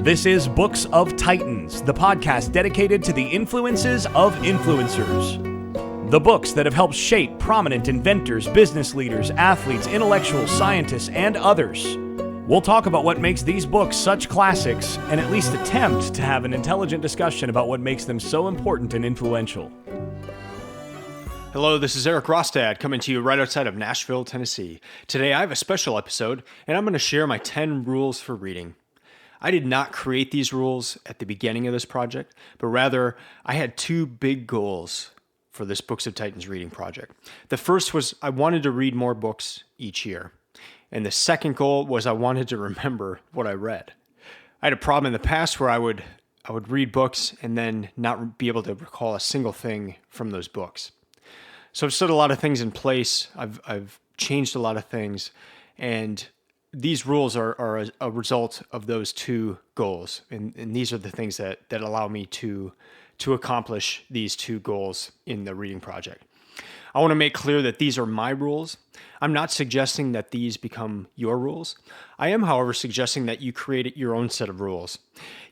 This is Books of Titans, the podcast dedicated to the influences of influencers. The books that have helped shape prominent inventors, business leaders, athletes, intellectuals, scientists, and others. We'll talk about what makes these books such classics, and at least attempt to have an intelligent discussion about what makes them so important and influential. Hello, this is Eric Rostad coming to you right outside of Nashville, Tennessee. Today I have a special episode, and I'm going to share my 10 rules for reading. I did not create these rules at the beginning of this project, but rather I had two big goals for this Books of Titans reading project. The first was I wanted to read more books each year. And the second goal was I wanted to remember what I read. I had a problem in the past where I would read books and then not be able to recall a single thing from those books. So I've set a lot of things in place. I've changed a lot of things, and these rules are a result of those two goals. And these are the things that allow me to accomplish these two goals in the reading project. I want to make clear that these are my rules. I'm not suggesting that these become your rules. I am, however, suggesting that you create your own set of rules.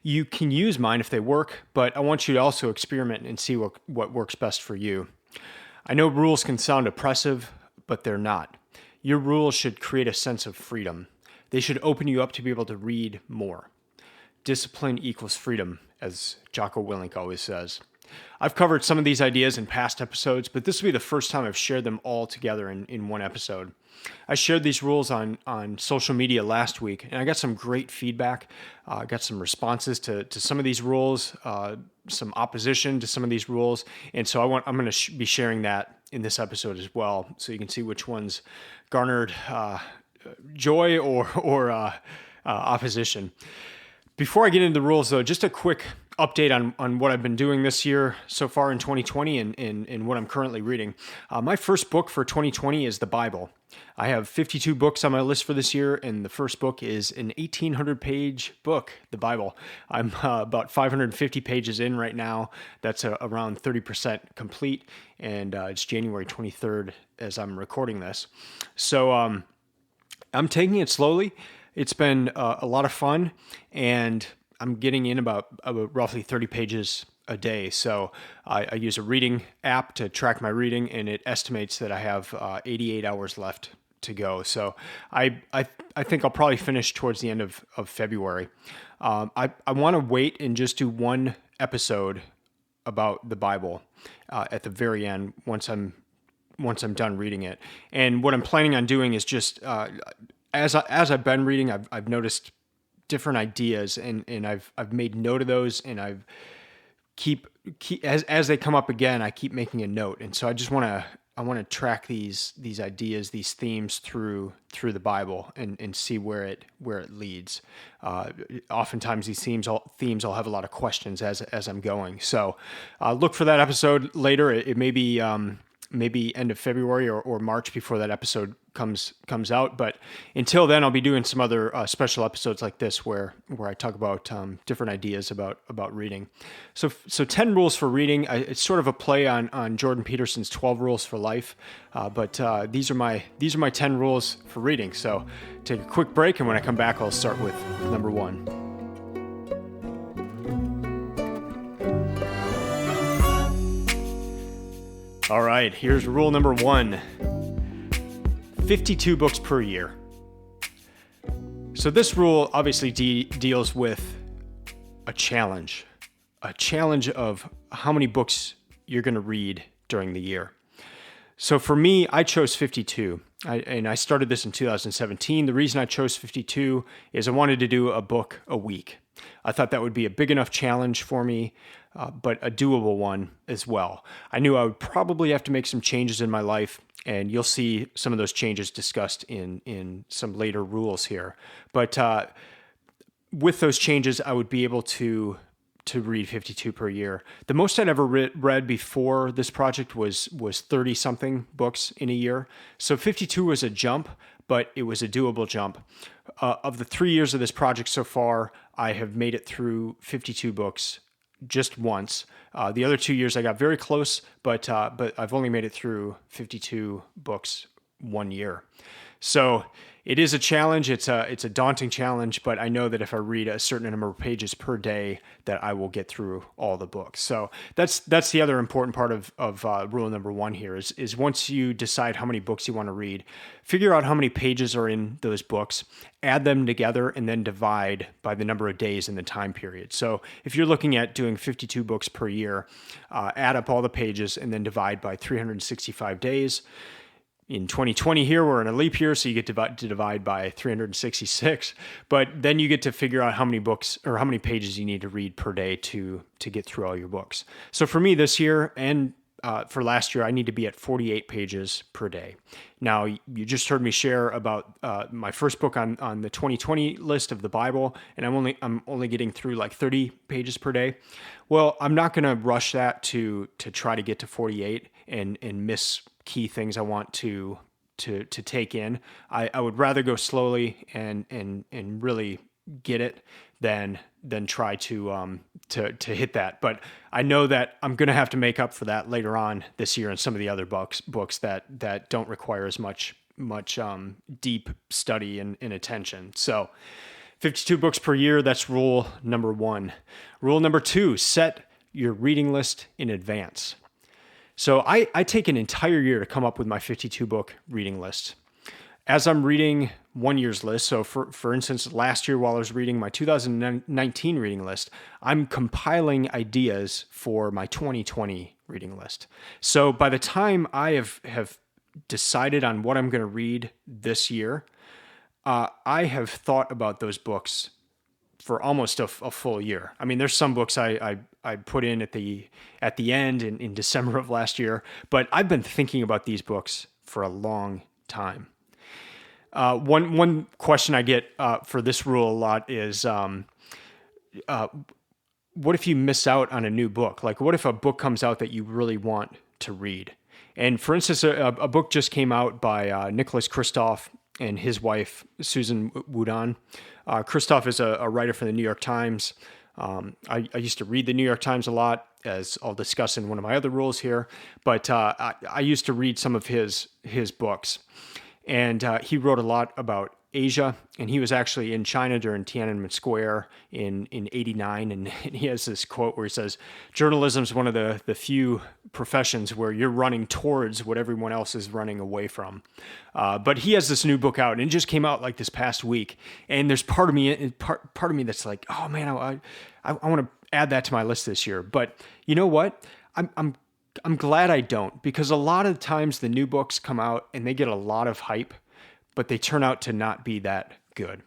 You can use mine if they work, but I want you to also experiment and see what works best for you. I know rules can sound oppressive, but they're not. Your rules should create a sense of freedom. They should open you up to be able to read more. Discipline equals freedom, as Jocko Willink always says. I've covered some of these ideas in past episodes, but this will be the first time I've shared them all together in one episode. I shared these rules on social media last week, and I got some great feedback. I got some responses to some of these rules, some opposition to some of these rules, and so I'm going to be sharing that in this episode as well, so you can see which ones garnered joy or opposition. Before I get into the rules, though, just a quick update on what I've been doing this year so far in 2020 and what I'm currently reading. My first book for 2020 is the Bible. I have 52 books on my list for this year, and the first book is an 1,800-page book, the Bible. I'm about 550 pages in right now. That's around 30% complete, and it's January 23rd as I'm recording this. So I'm taking it slowly. It's been a lot of fun, and I'm getting in about roughly 30 pages a day. So I use a reading app to track my reading, and it estimates that I have 88 hours left to go. So I think I'll probably finish towards the end of February. I want to wait and just do one episode about the Bible at the very end once I'm done reading it. And what I'm planning on doing is just as I've been reading, I've noticed different ideas, and I've made note of those, and I've keep as they come up again, I keep making a note. And so I just want to track these ideas, these themes through the Bible and see where it leads. Oftentimes these themes I'll have a lot of questions as I'm going. So look for that episode later. It may be maybe end of February or March before that episode comes out. But until then, I'll be doing some other special episodes like this where I talk about different ideas about reading. So 10 rules for reading. It's sort of a play on Jordan Peterson's 12 rules for life. But these are my 10 rules for reading. So take a quick break, and when I come back, I'll start with number 1. All right, here's rule number 1. 52 books per year. So this rule obviously deals with a challenge of how many books you're going to read during the year. So for me, I chose 52, and I started this in 2017. The reason I chose 52 is I wanted to do a book a week. I thought that would be a big enough challenge for me, but a doable one as well. I knew I would probably have to make some changes in my life, and you'll see some of those changes discussed in some later rules here. But with those changes, I would be able to read 52 per year. The most I'd ever read before this project was 30-something books in a year. So 52 was a jump, but it was a doable jump. Of the 3 years of this project so far, I have made it through 52 books just once. The other 2 years I got very close, but I've only made it through 52 books 1 year. So It is a challenge. It's a daunting challenge, but I know that if I read a certain number of pages per day, that I will get through all the books. So that's the other important part of rule number 1 here is once you decide how many books you want to read, figure out how many pages are in those books, add them together, and then divide by the number of days in the time period. So if you're looking at doing 52 books per year, add up all the pages and then divide by 365 days. In 2020 here, we're in a leap year, so you get to divide by 366. But then you get to figure out how many books or how many pages you need to read per day to get through all your books. So for me this year and for last year, I need to be at 48 pages per day. Now, you just heard me share about my first book on the 2020 list of the Bible, and I'm only getting through like 30 pages per day. Well, I'm not going to rush that to try to get to 48 and miss key things I want to take in. I would rather go slowly and really get it than try to hit that. But I know that I'm going to have to make up for that later on this year in some of the other books that don't require as much deep study and attention. So 52 books per year, that's rule number 1. Rule number 2, set your reading list in advance. So I take an entire year to come up with my 52 book reading list. As I'm reading one year's list, so for instance, last year while I was reading my 2019 reading list, I'm compiling ideas for my 2020 reading list. So by the time I have decided on what I'm going to read this year, I have thought about those books for almost a full year. I mean, there's some books I put in at the end in December of last year, but I've been thinking about these books for a long time. One question I get for this rule a lot is, what if you miss out on a new book? Like, what if a book comes out that you really want to read? And for instance, a book just came out by Nicholas Kristof and his wife, Susan Wudon. Kristof is a writer for the New York Times. I used to read the New York Times a lot, as I'll discuss in one of my other rules here. But I used to read some of his books. And he wrote a lot about Asia, and he was actually in China during Tiananmen Square in 89, and he has this quote where he says, journalism is one of the few professions where you're running towards what everyone else is running away from. But he has this new book out, and it just came out like this past week, and there's part of me that's like, oh man, I want to add that to my list this year. But you know what? I'm glad I don't, because a lot of times the new books come out and they get a lot of hype, but they turn out to not be that good.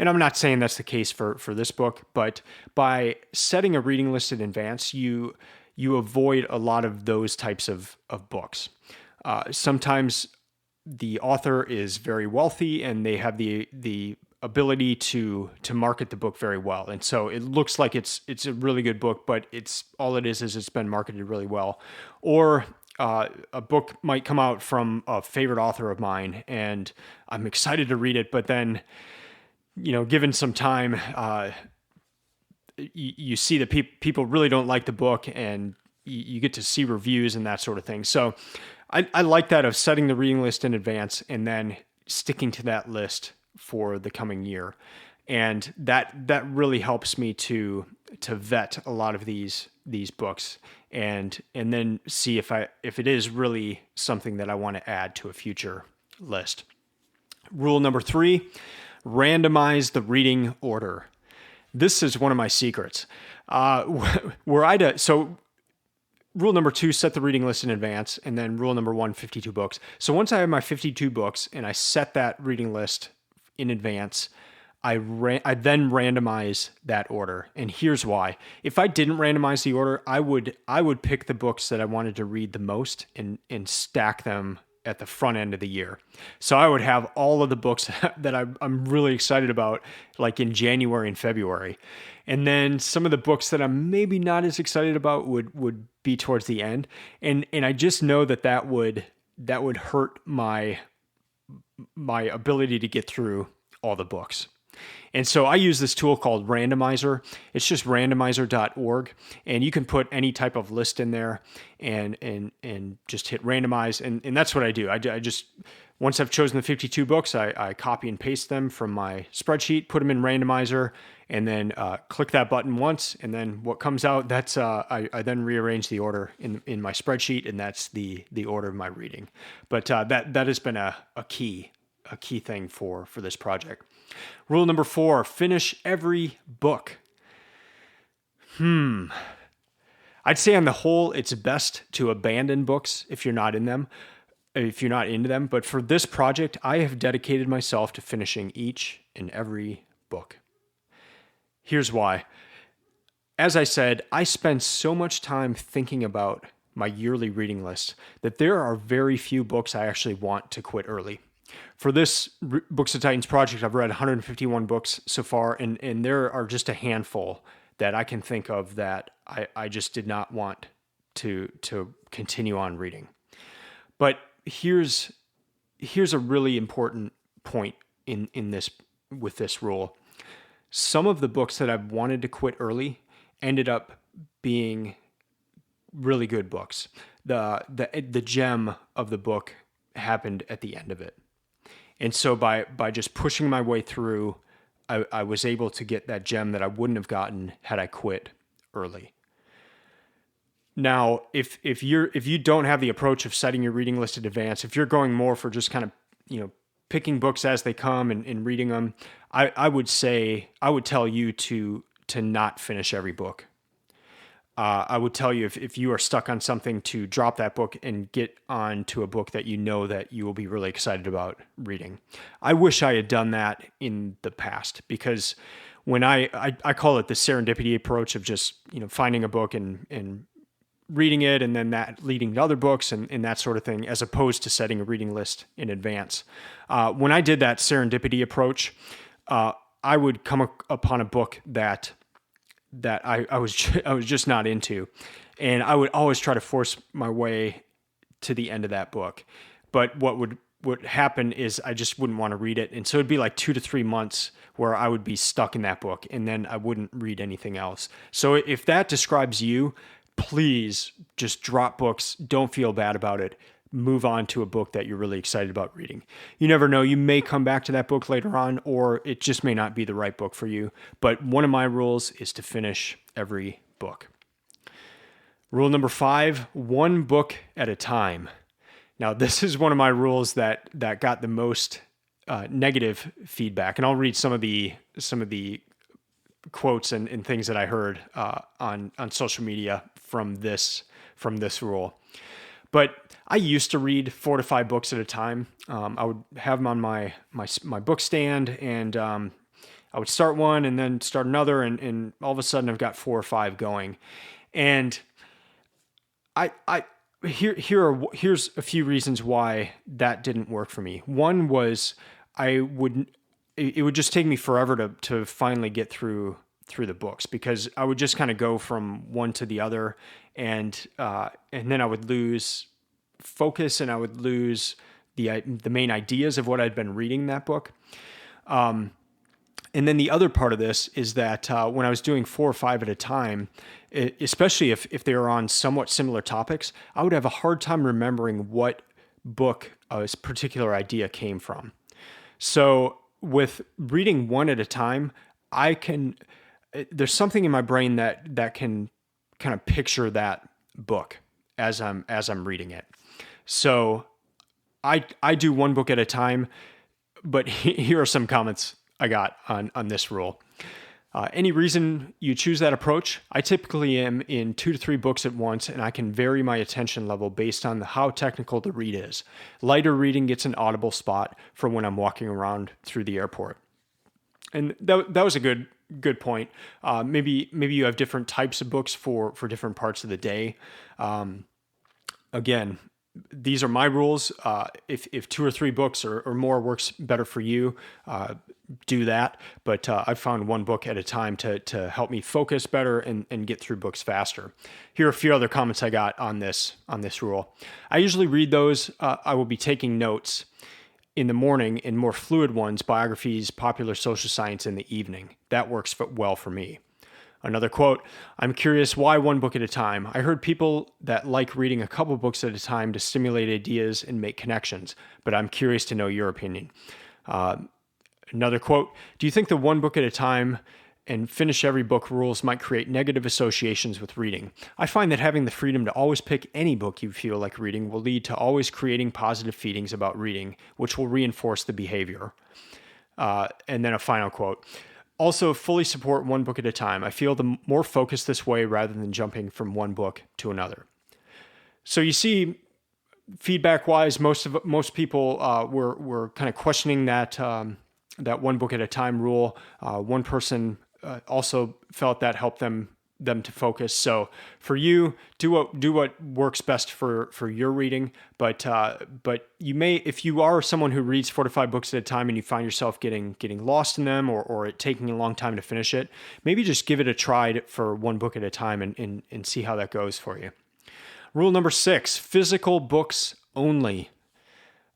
And I'm not saying that's the case for this book, but by setting a reading list in advance, you avoid a lot of those types of books. Sometimes the author is very wealthy and they have the ability to market the book very well. And so it looks like it's a really good book, but it's been marketed really well. Or a book might come out from a favorite author of mine and I'm excited to read it, but then, given some time, you see that people really don't like the book, and you get to see reviews and that sort of thing. So I like that of setting the reading list in advance and then sticking to that list for the coming year. And that really helps me to vet a lot of these books and then see if it is really something that I want to add to a future list. Rule number 3, randomize the reading order. This is one of my secrets. So rule number 2, set the reading list in advance, and then rule number 1, 52 books. So once I have my 52 books and I set that reading list in advance, I then randomize that order. And here's why. If I didn't randomize the order, I would pick the books that I wanted to read the most and stack them at the front end of the year. So I would have all of the books that I'm really excited about, like in January and February. And then some of the books that I'm maybe not as excited about would be towards the end. And I just know that would hurt my ability to get through all the books. And so I use this tool called Randomizer. It's just randomizer.org, and you can put any type of list in there and just hit randomize. And that's what I do. I just, once I've chosen the 52 books, I copy and paste them from my spreadsheet, put them in Randomizer, and then click that button once. And then what comes out, that's I then rearrange the order in my spreadsheet, and that's the order of my reading. But that has been a key thing for this project. Rule number 4, finish every book. I'd say on the whole, it's best to abandon books if you're not into them. But for this project, I have dedicated myself to finishing each and every book. Here's why. As I said, I spend so much time thinking about my yearly reading list that there are very few books I actually want to quit early. For this Books of Titans project, I've read 151 books so far, and there are just a handful that I can think of that I just did not want to continue on reading. But here's a really important point in this with this rule. Some of the books that I wanted to quit early ended up being really good books. The gem of the book happened at the end of it. And so by just pushing my way through, I was able to get that gem that I wouldn't have gotten had I quit early. Now, if you don't have the approach of setting your reading list in advance, if you're going more for just kind of, picking books as they come and reading them, I would tell you to not finish every book. I would tell you if you are stuck on something, to drop that book and get on to a book that you know that you will be really excited about reading. I wish I had done that in the past, because when I call it the serendipity approach of just, finding a book and reading it, and then that leading to other books and that sort of thing, as opposed to setting a reading list in advance. When I did that serendipity approach, I would come upon a book that I was just not into, and I would always try to force my way to the end of that book. But what would happen is I just wouldn't want to read it, and so it'd be like 2 to 3 months where I would be stuck in that book, and then I wouldn't read anything else. So if that describes you, please just drop books. Don't feel bad about it. Move on to a book that you're really excited about reading. You never know. You may come back to that book later on, or it just may not be the right book for you. But one of my rules is to finish every book. Rule number 5, one book at a time. Now, this is one of my rules that got the most negative feedback, and I'll read some of the quotes and things that I heard on social media from this rule. But I used to read 4 to 5 books at a time. I would have them on my book stand, and I would start one and then start another, and all of a sudden I've got 4 or 5 going. And here's a few reasons why that didn't work for me. One was it would just take me forever to finally get through the books, because I would just kind of go from one to the other, and then I would lose focus, and I would lose the main ideas of what I'd been reading in that book. And then the other part of this is that when I was doing 4 or 5 at a time, especially if they were on somewhat similar topics, I would have a hard time remembering what book a particular idea came from. So with reading one at a time, there's something in my brain that can kind of picture that book as I'm reading it. So I do one book at a time, but here are some comments I got on this rule. Any reason you choose that approach? I typically am in 2 to 3 books at once, and I can vary my attention level based on how technical the read is. Lighter reading gets an audible spot for when I'm walking around through the airport. And that was a good point. Maybe you have different types of books for different parts of the day. Again, these are my rules. If 2 or 3 books or more works better for you, do that. But I've found one book at a time to help me focus better and get through books faster. Here are a few other comments I got on this rule. I usually read those. I will be taking notes. in the morning, and more fluid ones, biographies, popular social science in the evening. That works well for me. Another quote, I'm curious why one book at a time. I heard people that like reading a couple books at a time to stimulate ideas and make connections, but I'm curious to know your opinion. Another quote, do you think the one book at a time and finish every book rules might create negative associations with reading? I find that having the freedom to always pick any book you feel like reading will lead to always creating positive feelings about reading, which will reinforce the behavior. And then a final quote. Also, fully support one book at a time. I feel the more focused this way rather than jumping from one book to another. So you see, feedback-wise, most people were kind of questioning that one book at a time rule. One person also felt that helped them to focus. So for you, do what works best for your reading. But you may, if you are someone who reads 4 to 5 books at a time and you find yourself getting lost in them or it taking a long time to finish it, maybe just give it a try for one book at a time and see how that goes for you. Rule number 6, physical books only.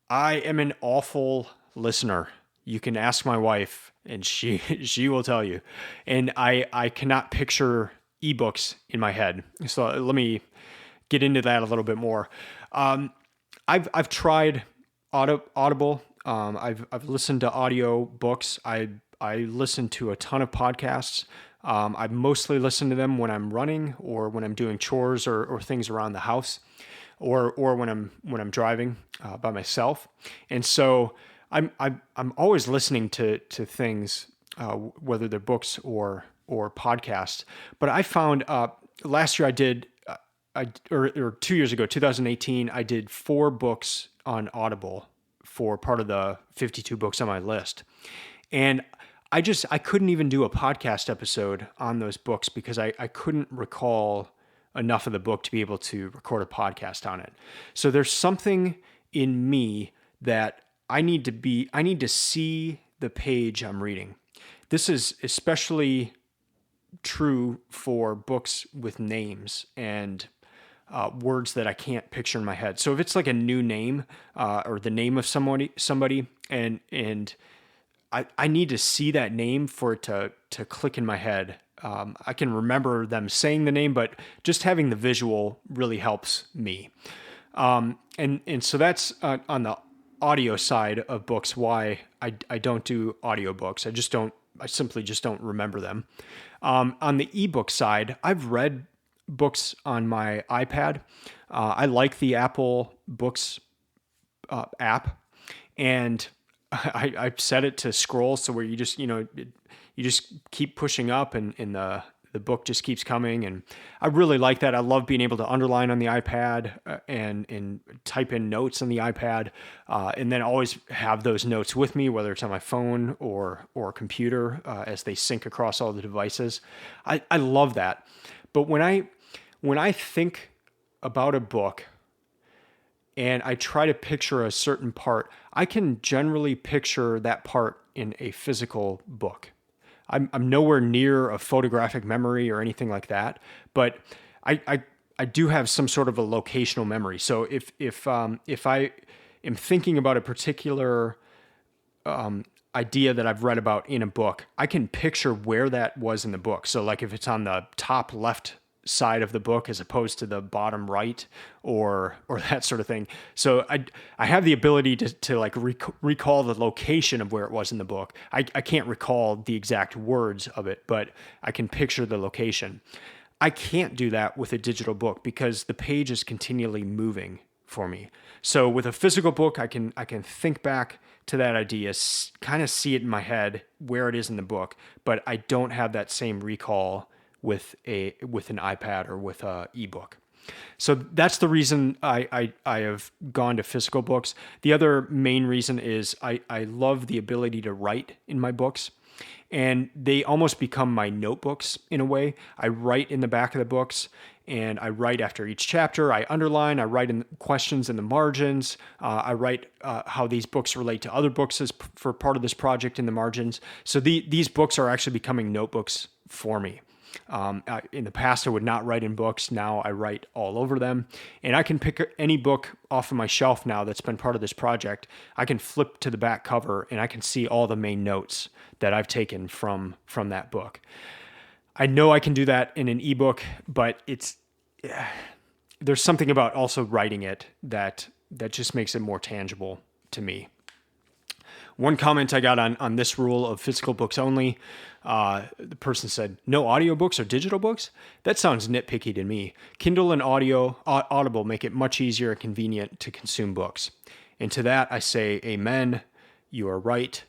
I am an awful listener. You can ask my wife and she will tell you. And I cannot picture ebooks in my head. So let me get into that a little bit more. I've tried Audible. I've listened to audio books. I listen to a ton of podcasts. I mostly listen to them when I'm running or when I'm doing chores or things around the house, or when I'm driving by myself. And so I'm always listening to things, whether they're books or podcasts. But I found last year or 2 years ago, 2018, I did 4 books on Audible for part of the 52 books on my list. And I couldn't even do a podcast episode on those books because I couldn't recall enough of the book to be able to record a podcast on it. So there's something in me that I need to see the page I'm reading. This is especially true for books with names and words that I can't picture in my head. So if it's like a new name or the name of somebody, and I need to see that name for it to click in my head. I can remember them saying the name, but just having the visual really helps me. And so that's on the audio side of books why I don't do audiobooks. I simply just don't remember them. On the ebook side, I've read books on my iPad. I like the Apple Books app, and I've set it to scroll, so where you just keep pushing up and the book just keeps coming, and I really like that. I love being able to underline on the iPad and type in notes on the iPad, and then always have those notes with me, whether it's on my phone or computer, as they sync across all the devices. I love that. But when I think about a book and I try to picture a certain part, I can generally picture that part in a physical book. I'm nowhere near a photographic memory or anything like that, but I do have some sort of a locational memory. So if I am thinking about a particular idea that I've read about in a book, I can picture where that was in the book. So like if it's on the top left side of the book as opposed to the bottom right or that sort of thing. So I have the ability to like recall the location of where it was in the book. I can't recall the exact words of it, but I can picture the location. I can't do that with a digital book because the page is continually moving for me. So with a physical book, I can think back to that idea, kind of see it in my head where it is in the book, but I don't have that same recall with an iPad or with a ebook. So that's the reason I have gone to physical books. The other main reason is I love the ability to write in my books. and they almost become my notebooks in a way. I write in the back of the books, and I write after each chapter. I underline, I write in questions in the margins. I write how these books relate to other books for part of this project in the margins. So these books are actually becoming notebooks for me. In the past, I would not write in books. Now I write all over them. And I can pick any book off of my shelf now that's been part of this project. I can flip to the back cover and I can see all the main notes that I've taken from that book. I know I can do that in an ebook, but there's something about also writing it that just makes it more tangible to me. One comment I got on this rule of physical books only, the person said, no audiobooks or digital books? That sounds nitpicky to me. Kindle and Audible make it much easier and convenient to consume books. And to that I say, amen, you are right,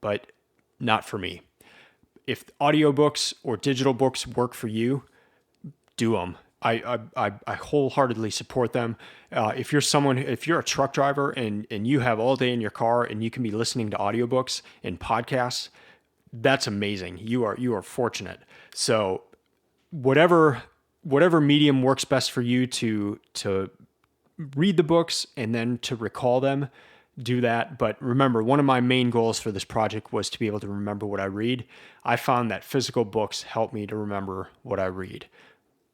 but not for me. If audiobooks or digital books work for you, do them. I wholeheartedly support them. If you're a truck driver and you have all day in your car and you can be listening to audiobooks and podcasts, that's amazing. You are fortunate. So whatever medium works best for you to read the books and then to recall them, do that. But remember, one of my main goals for this project was to be able to remember what I read. I found that physical books help me to remember what I read.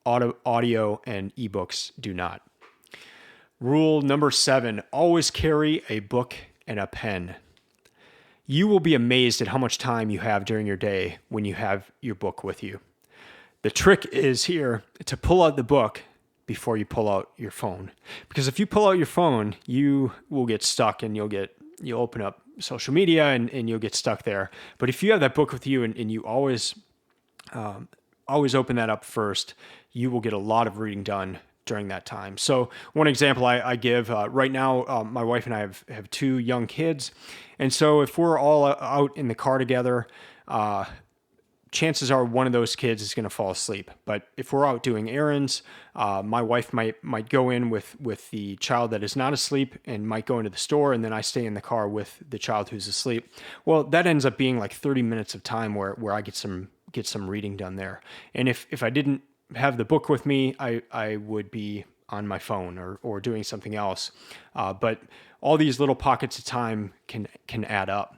Audio and ebooks do not. Rule number 7, always carry a book and a pen. You will be amazed at how much time you have during your day when you have your book with you. The trick is here to pull out the book before you pull out your phone. Because if you pull out your phone, you will get stuck and you'll open up social media and you'll get stuck there. But if you have that book with you and you always open that up first, you will get a lot of reading done during that time. So one example I give, right now, my wife and I have 2 young kids. And so if we're all out in the car together, chances are one of those kids is going to fall asleep. But if we're out doing errands, my wife might go in with the child that is not asleep and might go into the store, and then I stay in the car with the child who's asleep. Well, that ends up being like 30 minutes of time where I get some reading done there. And if I didn't have the book with me, I would be on my phone or doing something else. But all these little pockets of time can add up.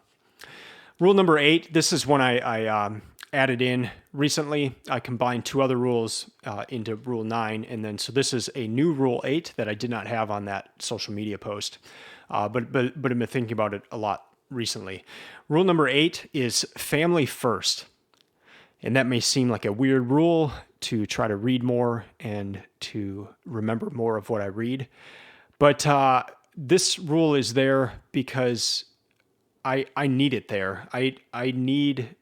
Rule number 8, this is one I added in recently. I combined 2 other rules into rule 9. And then, so this is a new rule 8 that I did not have on that social media post. But I've been thinking about it a lot recently. Rule number 8 is family first. And that may seem like a weird rule to try to read more and to remember more of what I read. But this rule is there because I need it there. I need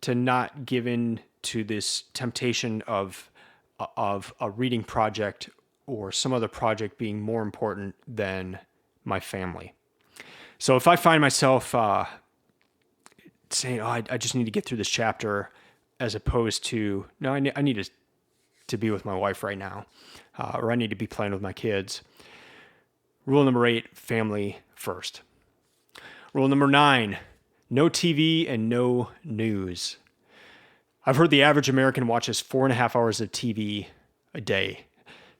to not give in to this temptation of a reading project or some other project being more important than my family. So if I find myself saying, I just need to get through this chapter, as opposed to, no, I need to be with my wife right now, or I need to be playing with my kids. Rule number 8, family first. Rule number 9, no TV and no news. I've heard the average American watches 4.5 hours of TV a day.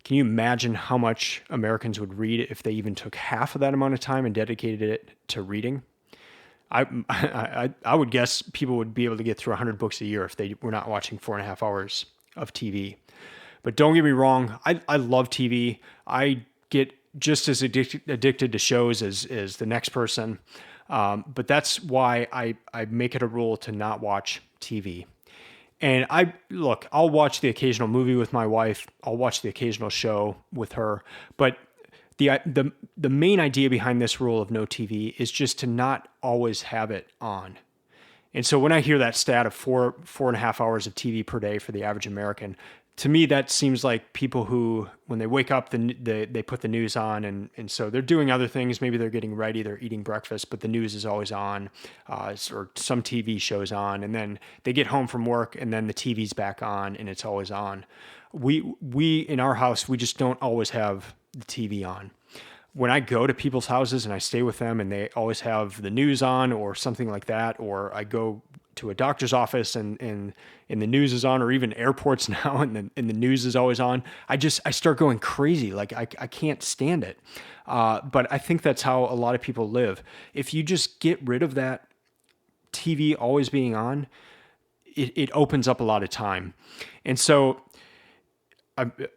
Can you imagine how much Americans would read if they even took half of that amount of time and dedicated it to reading? I would guess people would be able to get through 100 books a year if they were not watching 4.5 hours of TV. But don't get me wrong, I love TV. I get just as addicted to shows as the next person. But that's why I make it a rule to not watch TV. And I'll watch the occasional movie with my wife. I'll watch the occasional show with her. But the main idea behind this rule of no TV is just to not always have it on. And so when I hear that stat of 4.5 hours of TV per day for the average American, to me that seems like people who, when they wake up, they put the news on, and so they're doing other things. Maybe they're getting ready, they're eating breakfast, but the news is always on, or some TV show's on, and then they get home from work, and then the TV's back on, and it's always on. We in our house, we just don't always have the TV on. When I go to people's houses and I stay with them and they always have the news on or something like that, or I go to a doctor's office and the news is on, or even airports now and the news is always on, I start going crazy. Like I can't stand it. But I think that's how a lot of people live. If you just get rid of that TV always being on, it opens up a lot of time. And so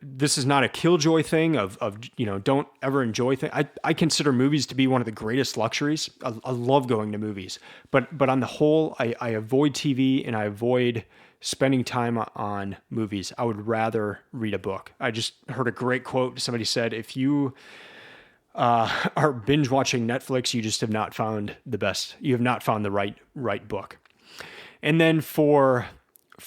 this is not a killjoy thing of don't ever enjoy things. I consider movies to be one of the greatest luxuries. I love going to movies, but on the whole, I avoid TV and I avoid spending time on movies. I would rather read a book. I just heard a great quote. Somebody said, if you are binge watching Netflix, you just have not found the best. You have not found the right book. And then for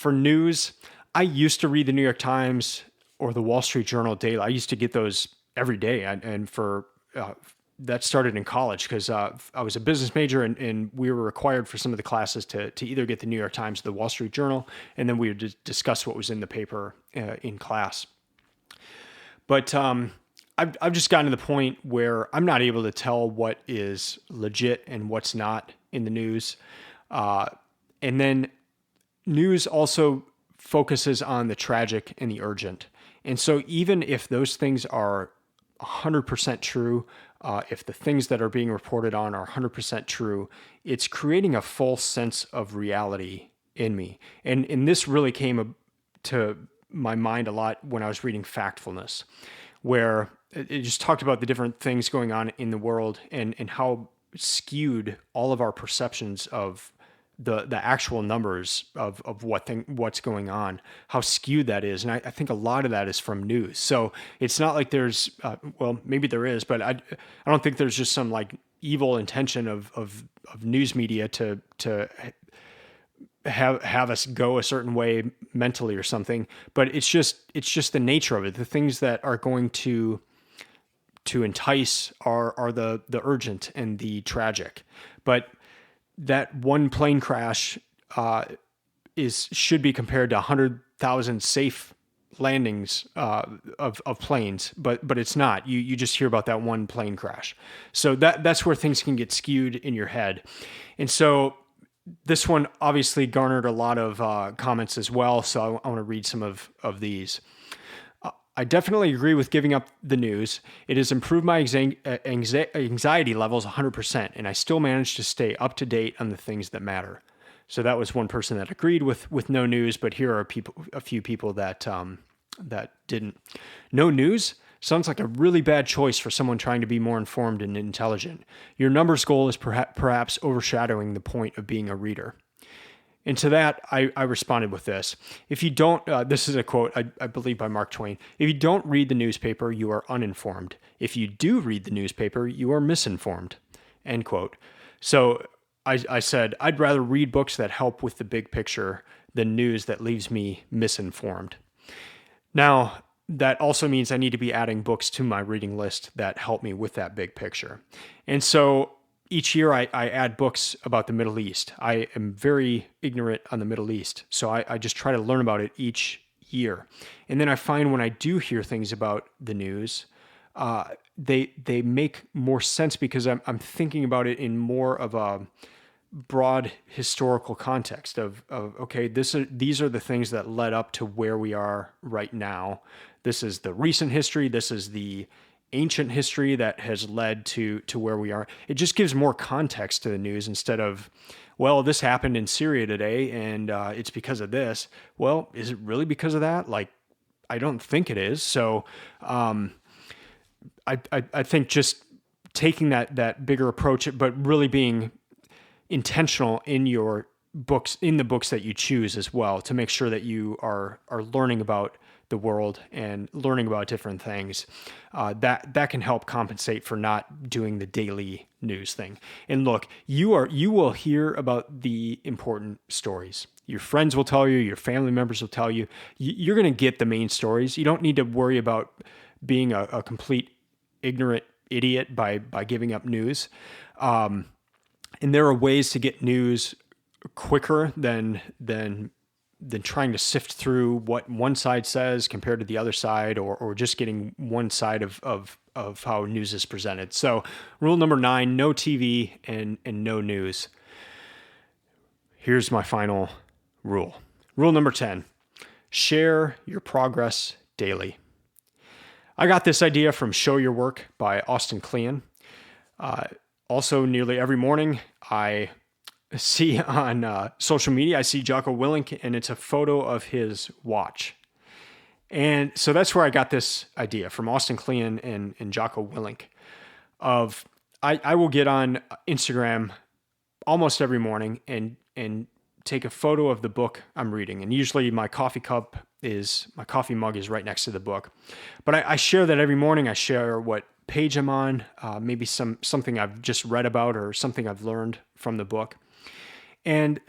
news, I used to read the New York Times or the Wall Street Journal daily. I used to get those every day. And for that started in college because I was a business major and we were required for some of the classes to either get the New York Times or the Wall Street Journal. And then we would discuss what was in the paper in class. But I've just gotten to the point where I'm not able to tell what is legit and what's not in the news. And then news also focuses on the tragic and the urgent. And so even if those things are 100% true, if the things that are being reported on are 100% true, it's creating a false sense of reality in me. And this really came to my mind a lot when I was reading Factfulness, where it just talked about the different things going on in the world and how skewed all of our perceptions of the actual numbers of what's going on, how skewed that is. And I think a lot of that is from news. So it's not like there's, well, maybe there is, but I don't think there's just some like evil intention of news media to have us go a certain way mentally or something. But it's just the nature of it. The things that are going to entice are the urgent and the tragic. But that one plane crash should be compared to 100,000 safe landings of planes, but it's not. You just hear about that one plane crash. So that's where things can get skewed in your head. And so this one obviously garnered a lot of comments as well. So I want to read some of these. I definitely agree with giving up the news. It has improved my anxiety levels 100%, and I still manage to stay up to date on the things that matter. So that was one person that agreed with no news, but here are a few people that didn't. No news sounds like a really bad choice for someone trying to be more informed and intelligent. Your numbers goal is perhaps overshadowing the point of being a reader. And to that, I responded with this. If you don't, this is a quote, I believe by Mark Twain. If you don't read the newspaper, you are uninformed. If you do read the newspaper, you are misinformed. End quote. So I said, I'd rather read books that help with the big picture than news that leaves me misinformed. Now, that also means I need to be adding books to my reading list that help me with that big picture. And so each year I add books about the Middle East. I am very ignorant on the Middle East, so I just try to learn about it each year. And then I find when I do hear things about the news, they make more sense because I'm thinking about it in more of a broad historical context of okay, these are the things that led up to where we are right now. This is the recent history. This is the ancient history that has led to where we are. It just gives more context to the news instead of, well, this happened in Syria today and it's because of this. Well, is it really because of that? Like, I don't think it is. So I think just taking that bigger approach, but really being intentional in your books, in the books that you choose as well, to make sure that you are learning about the world and learning about different things, that can help compensate for not doing the daily news thing. And look, you will hear about the important stories. Your friends will tell you, your family members will tell you. You're going to get the main stories. You don't need to worry about being a complete ignorant idiot by giving up news. And there are ways to get news quicker than trying to sift through what one side says compared to the other side, or just getting one side of how news is presented. So rule number 9, no TV and no news. Here's my final rule. Rule number 10, share your progress daily. I got this idea from Show Your Work by Austin Kleon. Also, nearly every morning, I see on social media, I see Jocko Willink, and it's a photo of his watch. And so that's where I got this idea from Austin Kleon and Jocko Willink of I will get on Instagram almost every morning and take a photo of the book I'm reading. And usually my coffee mug is right next to the book. But I share that every morning. I share what page I'm on, maybe something I've just read about or something I've learned from the book. And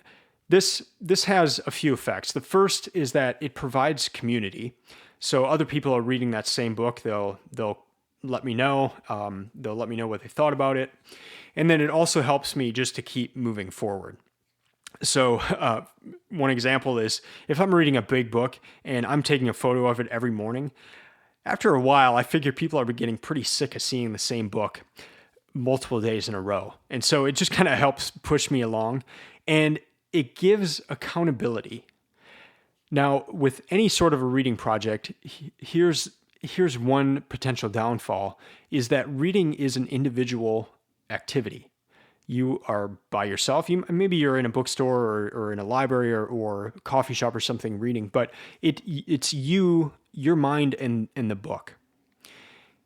this has a few effects. The first is that it provides community. So other people are reading that same book. They'll let me know. They'll let me know what they thought about it. And then it also helps me just to keep moving forward. So one example is if I'm reading a big book and I'm taking a photo of it every morning, after a while, I figure people are getting pretty sick of seeing the same book multiple days in a row. And so it just kind of helps push me along, and it gives accountability. Now, with any sort of a reading project, here's one potential downfall, is that reading is an individual activity. You are by yourself. Maybe you're in a bookstore or in a library or coffee shop or something reading, but it's you, your mind, and the book.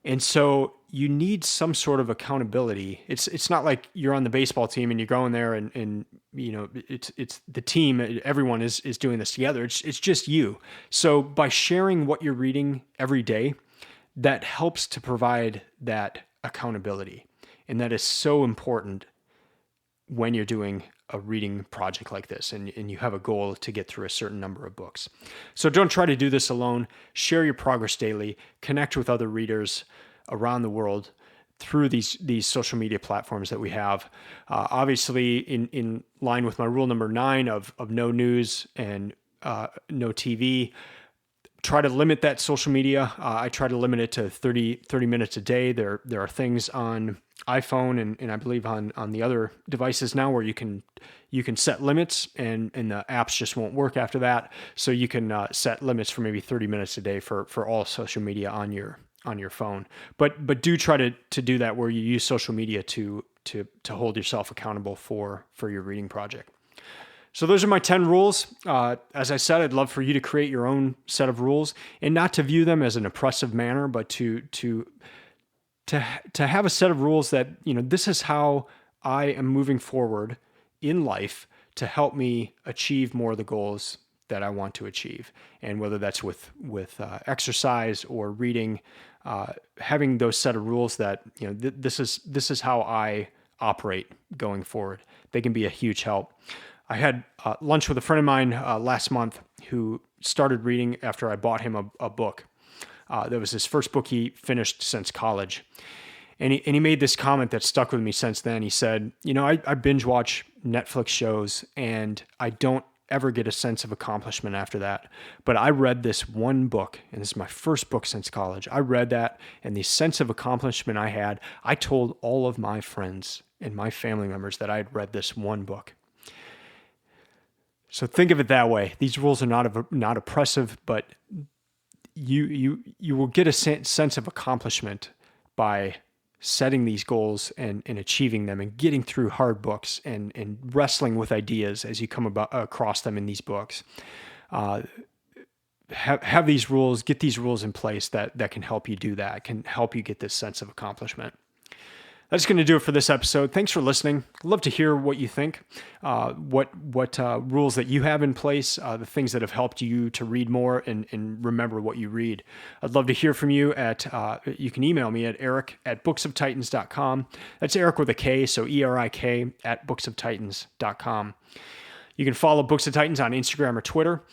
And so you need some sort of accountability. It's not like you're on the baseball team and you're going there and you know it's the team. Everyone is doing this together. It's just you. So by sharing what you're reading every day, that helps to provide that accountability, and that is so important when you're doing a reading project like this and you have a goal to get through a certain number of books. So don't try to do this alone. Share your progress daily. Connect with other readers around the world through these social media platforms that we have. Obviously, in line with my rule number 9 of no news and no TV, try to limit that social media. I try to limit it to 30 minutes a day. There are things on iPhone and I believe on the other devices now where you can set limits and the apps just won't work after that. So you can set limits for maybe 30 minutes a day for all social media on your phone. But do try to do that where you use social media to hold yourself accountable for your reading project. So those are my 10 rules. As I said, I'd love for you to create your own set of rules and not to view them as an oppressive manner, but to have a set of rules that, you know, this is how I am moving forward in life to help me achieve more of the goals that I want to achieve. And whether that's with exercise or reading, having those set of rules that, you know, this is how I operate going forward. They can be a huge help. I had lunch with a friend of mine last month who started reading after I bought him a book. That was his first book he finished since college. And he made this comment that stuck with me since then. He said, you know, I binge watch Netflix shows and I don't ever get a sense of accomplishment after that. But I read this one book, and this is my first book since college. I read that, and the sense of accomplishment I had, I told all of my friends and my family members that I had read this one book. So think of it that way. These rules are not oppressive, but you will get a sense of accomplishment by setting these goals and achieving them and getting through hard books and wrestling with ideas as you come across them in these books. Have these rules, get these rules in place that can help you do that, can help you get this sense of accomplishment. That's going to do it for this episode. Thanks for listening. I'd love to hear what you think, what rules that you have in place, the things that have helped you to read more and remember what you read. I'd love to hear from you you can email me at eric@booksoftitans.com. That's Eric with a K, so ERIK @booksoftitans.com. You can follow Books of Titans on Instagram or Twitter.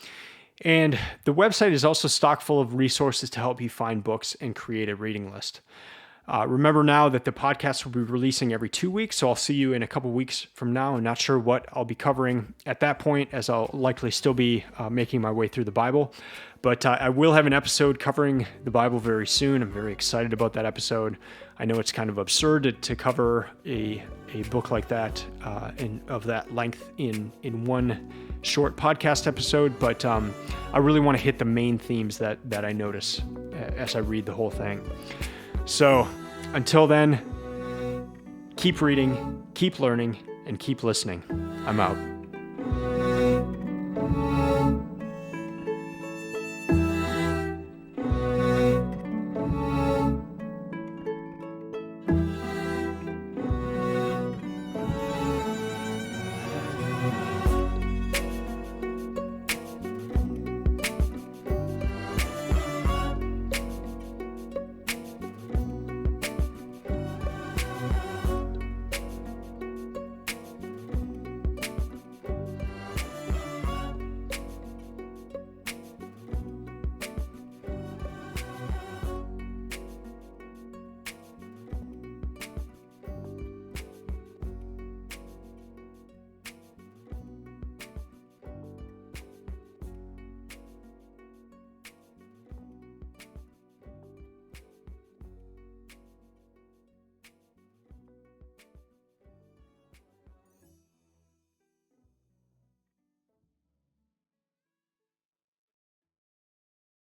And the website is also stock full of resources to help you find books and create a reading list. Remember now that the podcast will be releasing every 2 weeks, so I'll see you in a couple weeks from now. I'm not sure what I'll be covering at that point, as I'll likely still be making my way through the Bible. But I will have an episode covering the Bible very soon. I'm very excited about that episode. I know it's kind of absurd to cover a book like that and of that length in one short podcast episode, but I really want to hit the main themes that I notice as I read the whole thing. So until then, keep reading, keep learning, and keep listening. I'm out.